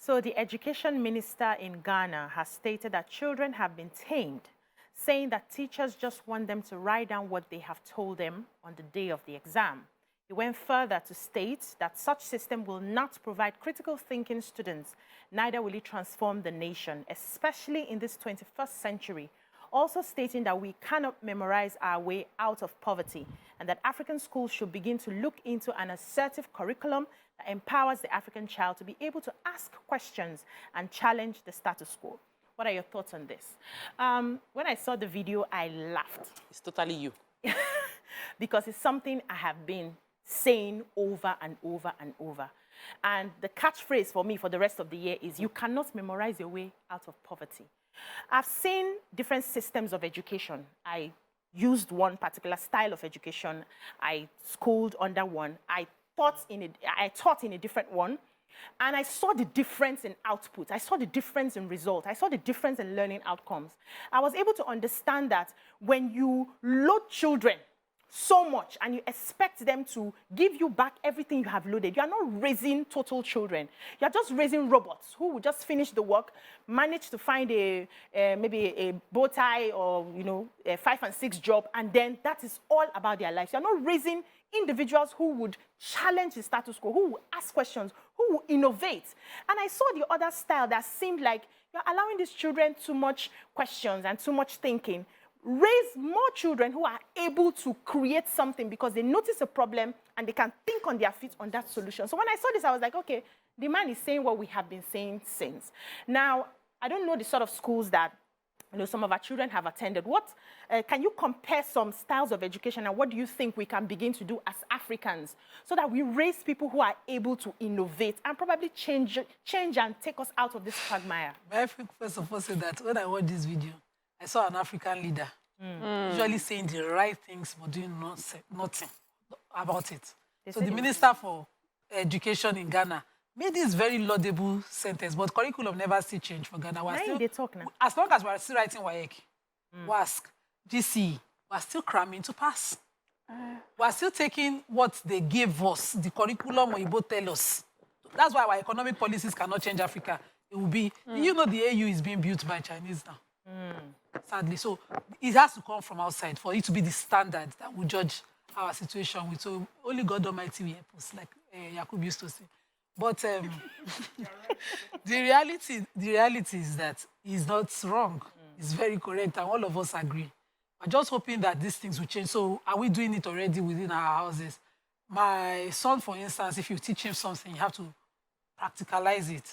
So the education minister in Ghana has stated that children have been tamed, saying that teachers just want them to write down what they have told them on the day of the exam. He went further to state that such system will not provide critical thinking students, neither will it transform the nation, especially in this 21st century, also stating that we cannot memorize our way out of poverty and that African schools should begin to look into an assertive curriculum that empowers the African child to be able to ask questions and challenge the status quo. What are your thoughts on this? When I saw the video, I laughed. It's totally you. Because it's something I have been saying over and over and over. And the catchphrase for me for the rest of the year is, you cannot memorize your way out of poverty. I've seen different systems of education. I used one particular style of education. I schooled under one. I taught in a different one. And I saw the difference in output. I saw the difference in result. I saw the difference in learning outcomes. I was able to understand that when you load children so much and you expect them to give you back everything you have loaded, you are not raising total children. You are just raising robots who will just finish the work, manage to find maybe a bow tie or, you know, a 5 and 6 job, and then that is all about their lives. You are not raising individuals who would challenge the status quo, who will ask questions, who will innovate. And I saw the other style that seemed like you're allowing these children too much questions and too much thinking. Raise more children who are able to create something because they notice a problem and they can think on their feet on that solution. So when I saw this, I was like, okay, the man is saying what we have been saying since. Now, I don't know the sort of schools that some of our children have attended. Can you compare some styles of education, and what do you think we can begin to do as Africans so that we raise people who are able to innovate and probably change and take us out of this quagmire? I first of all say that when I watched this video, I saw an African leader usually saying the right things but doing nothing about it. So the Minister for Education in Ghana made this very laudable sentence, but curriculum never still changed for Ghana. As long as we're still writing WAEC, WASC, GC, we're still cramming to pass. We're still taking what they gave us, the curriculum Oyibo tell us. That's why our economic policies cannot change Africa. It will be, you know, the AU is being built by Chinese now. Sadly. So it has to come from outside for it to be the standard that will judge our situation with. So only God Almighty will help us, like Yakub used to say. But the reality is that he's not wrong. It's very correct, and all of us agree. I'm just hoping that these things will change. So are we doing it already within our houses? My son, for instance, if you teach him something, you have to practicalize it.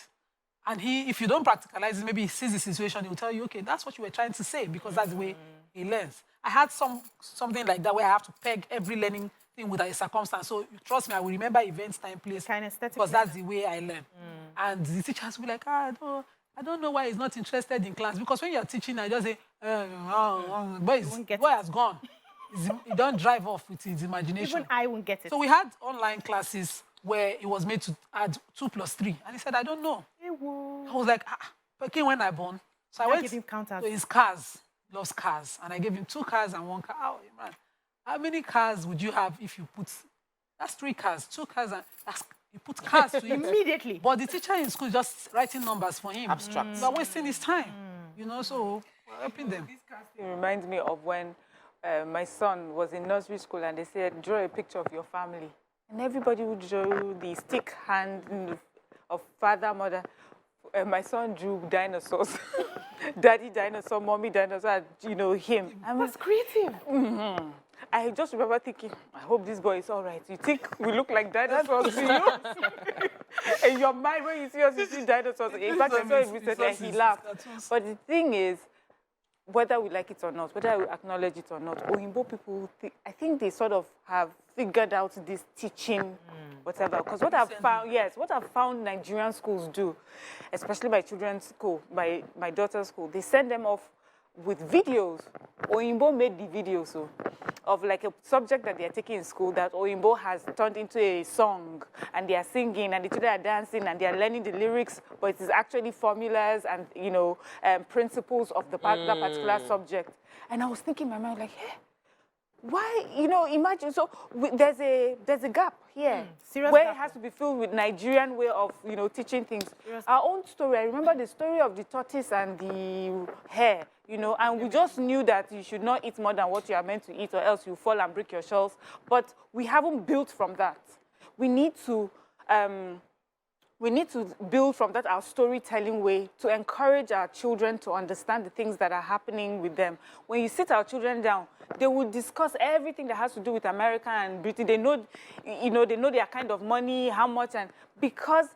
And if you don't practicalize it, maybe he sees the situation, he will tell you, okay, that's what you were trying to say, because that's the way he learns. I had something like that where I have to peg every learning thing with a circumstance. So trust me, I will remember events, time, place, because that's the way I learn. And the teachers will be like, I don't know why he's not interested in class. Because when you're teaching, I just say, boy has gone. He don't drive off with his imagination. Even I won't get it. So we had online classes where it was made to add 2 plus 3. And he said, I don't know. I was like, Peking when I born. So I went to his cars, loves cars. And I gave him 2 cars and 1 car. Oh, man. How many cars would you have if you put, that's 3 cars, 2 cars, and you put cars to him. Immediately. But the teacher in school just writing numbers for him. Abstract. You're wasting his time, you know, so we're helping them. This casting reminds me of when my son was in nursery school and they said, draw a picture of your family. And everybody would draw the stick hand of father, mother. My son drew dinosaurs. Daddy dinosaur, mommy dinosaur, you know, him. That's creative. I just remember thinking, I hope this boy is all right. You think we look like dinosaurs to you? In your mind, when you see us, you see dinosaurs. In fact, I saw it recently and he laughed. But the thing is, whether we like it or not, whether we acknowledge it or not, Oyinbo people, I think they sort of have figured out this teaching, whatever. Because what I've found, what I've found Nigerian schools do, especially my children's school, my daughter's school, they send them off with videos. Oyinbo made the videos of like a subject that they're taking in school that Oyinbo has turned into a song, and they are singing and the children are dancing and they are learning the lyrics, but it is actually formulas and, you know, principles of that particular subject. And I was thinking in my mind, like, hey, Why, you know, imagine, so there's a gap here serious where gap. it has to be filled with Nigerian way of, you know, teaching things. Our own story, I remember the story of the tortoise and the hare, you know, and we just knew that you should not eat more than what you are meant to eat or else you fall and break your shells. But we haven't built from that. We need to build from that our storytelling way to encourage our children to understand the things that are happening with them. When you sit our children down, they will discuss everything that has to do with America and Britain. They know, you know, they know their kind of money, how much, and because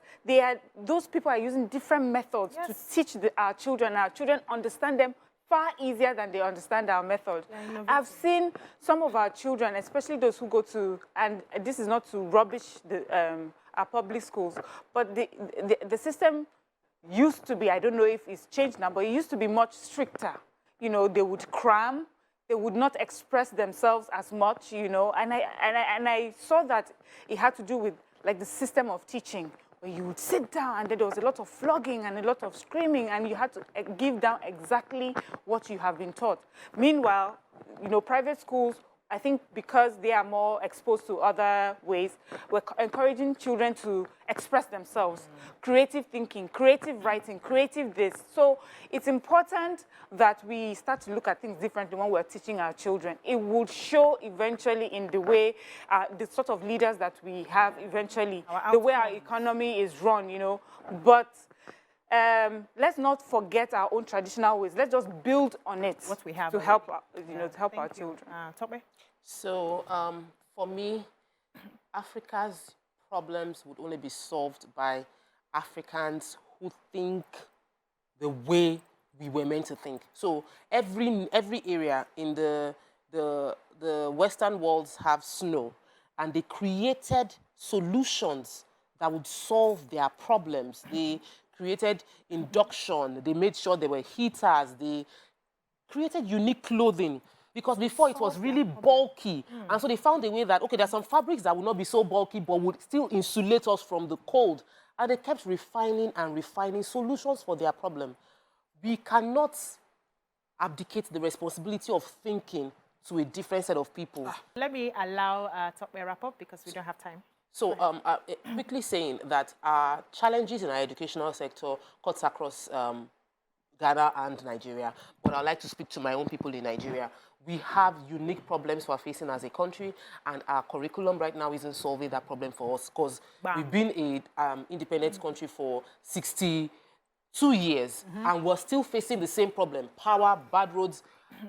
those people are using different methods to teach our children. Our children understand them far easier than they understand our method. I've seen some of our children, especially those who go to, and this is not to rubbish our public schools, but the system used to be, I don't know if it's changed now, but it used to be much stricter. You know, they would cram, they would not express themselves as much, you know, and I saw that it had to do with like the system of teaching, where you would sit down and then there was a lot of flogging and a lot of screaming and you had to give down exactly what you have been taught. Meanwhile, you know, private schools, I think because they are more exposed to other ways, we're encouraging children to express themselves, creative thinking, creative writing, creative this. So it's important that we start to look at things differently when we're teaching our children. It would show eventually in the way, the sort of leaders that we have eventually, the way our economy is run, you know. But let's not forget our own traditional ways. Let's just build on it what we have to help, you know, to help our children. Tope? So for me, Africa's problems would only be solved by Africans who think the way we were meant to think. So every area in the Western worlds have snow, and they created solutions that would solve their problems. They created induction. They made sure there were heaters. They created unique clothing. Because before it was really bulky. And so they found a way that, okay, there are some fabrics that will not be so bulky, but would still insulate us from the cold. And they kept refining and refining solutions for their problem. We cannot abdicate the responsibility of thinking to a different set of people. Let me allow Tope wrap up because we don't have time. So quickly saying that our challenges in our educational sector cuts across Ghana and Nigeria, but I'd like to speak to my own people in Nigeria. We have unique problems we're facing as a country, and our curriculum right now isn't solving that problem for us because we've been an independent country for 62 years, and we're still facing the same problem: power, bad roads.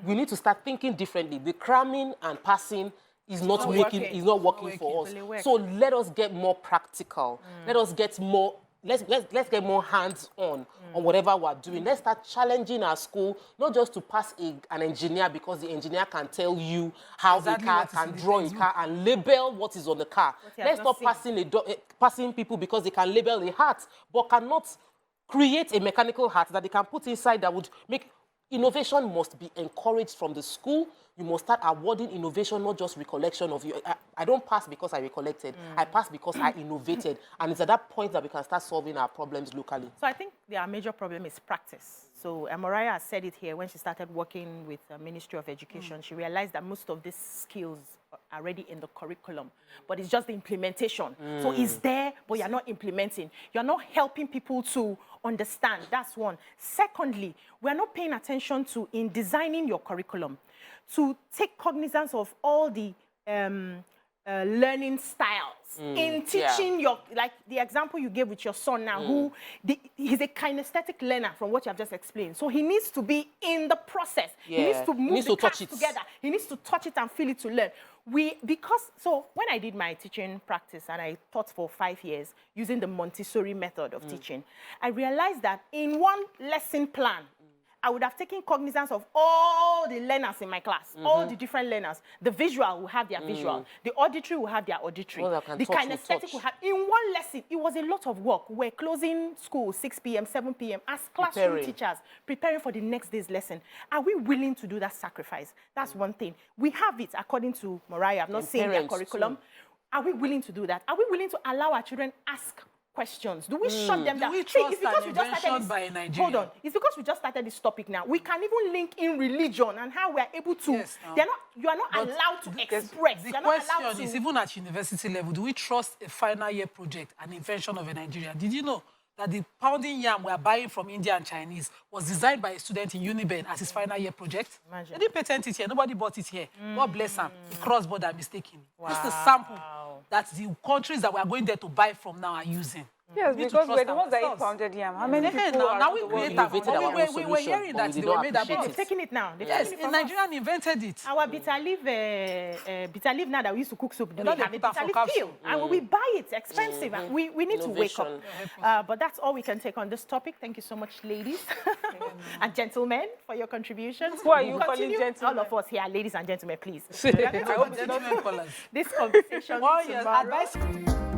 We need to start thinking differently. The cramming and passing is not working for us. So let us get more practical. Let us get more. Let's get more hands-on on whatever we're doing. Let's start challenging our school, not just to pass an engineer because the engineer can tell you how the car can draw a car and label what is on the car. Let's stop passing people because they can label a hat, but cannot create a mechanical hat that they can put inside that would make... Innovation must be encouraged from the school. You must start awarding innovation, not just recollection of you. I don't pass because I recollected. I pass because I innovated. And it's at that point that we can start solving our problems locally. So I think our major problem is practice. So Mariah has said it here when she started working with the Ministry of Education. She realized that most of these skills are already in the curriculum, but it's just the implementation. So it's there, but you're not implementing. You're not helping people to understand. That's one. Secondly, we're not paying attention to, in designing your curriculum, to take cognizance of all the learning styles in teaching your, like the example you gave with your son now, he's a kinesthetic learner from what you have just explained. So he needs to be in the process. He needs to move the cards together. He needs to touch it and feel it to learn. So when I did my teaching practice and I taught for 5 years using the Montessori method of teaching, I realized that in one lesson plan, I would have taken cognizance of all the learners in my class, all the different learners. The visual will have their visual. The auditory will have their auditory. The kinesthetic will have... In one lesson, it was a lot of work. We're closing school 6 p.m., 7 p.m. as classroom teachers, preparing for the next day's lesson. Are we willing to do that sacrifice? That's one thing. We have it according to Mariah. I'm not saying their curriculum. Are we willing to do that? Are we willing to allow our children ask questions? Do we shut them down? we See, trust it's because an we just started invention this, by Nigeria? hold on. It's because we just started this topic now. We can even link in religion and how we're able to. Yes, now. You are not allowed to express. The You're not allowed question to. is, even at university level, do we trust a final year project, an invention of a Nigerian? Did you know that the pounding yam we are buying from India and Chinese was designed by a student in Uniben as his final year project? Imagine. They didn't patent it here. Nobody bought it here. God bless them. He crossed border mistakenly. Just a sample that the countries that we are going there to buy from now are using. Yes, We need to because trust we're the ones that eat ourselves. pounded yam. How many people now are we the world create innovated our own we were solution, hearing but that we they did were not made appreciate about They've taken it now. They've Yes, taken it a from us. Nigerian invented it. Our bitter leaf now that we used to cook soup, They we don't have a put that bitter for leaf capsule. peel, and we buy it expensive. And we need to wake up. Innovation. But that's all we can take on this topic. Thank you so much, ladies and gentlemen, for your contributions. Who are you We'll calling continue. gentlemen? All of us here, ladies and gentlemen, please. I hope gentlemen callers. This conversation Well, yes, tomorrow. advice.